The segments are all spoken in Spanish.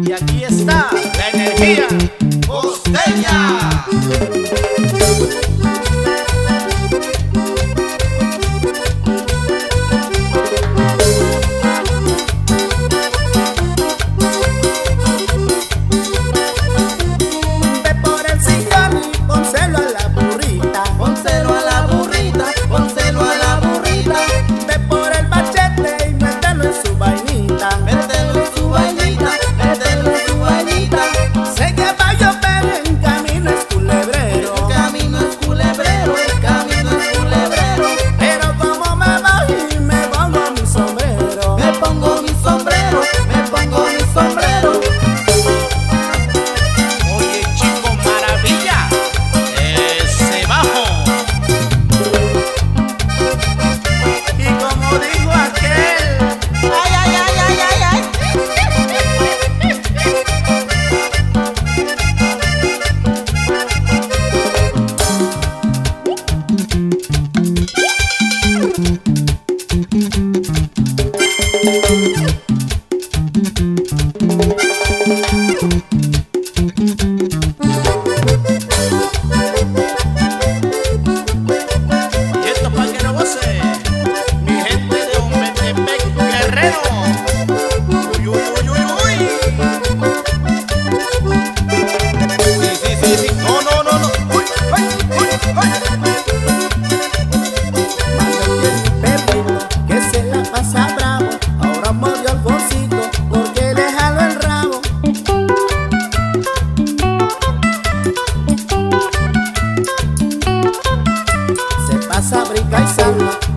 Y aquí está la energía costeña.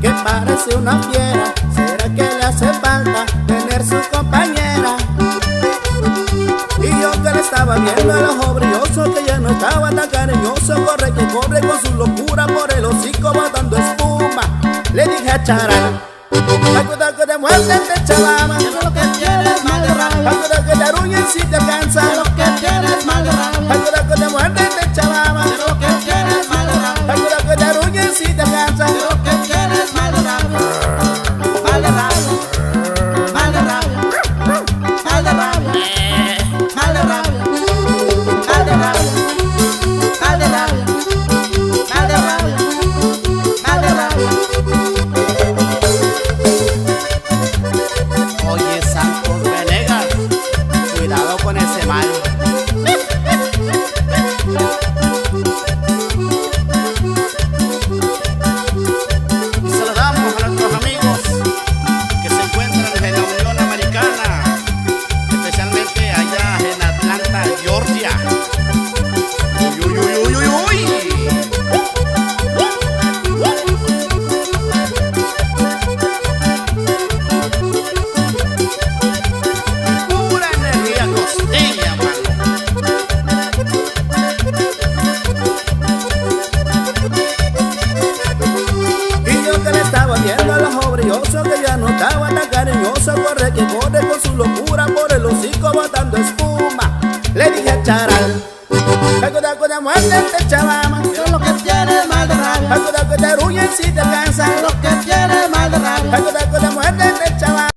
Que parece una fiera, ¿será que le hace falta tener su compañera? Y yo que le estaba viendo el ojo brilloso, que ya no estaba tan cariñoso, corre que corre con su locura por el hocico botando espuma. Le dije a Charal, ayuda que te muerde este chaval.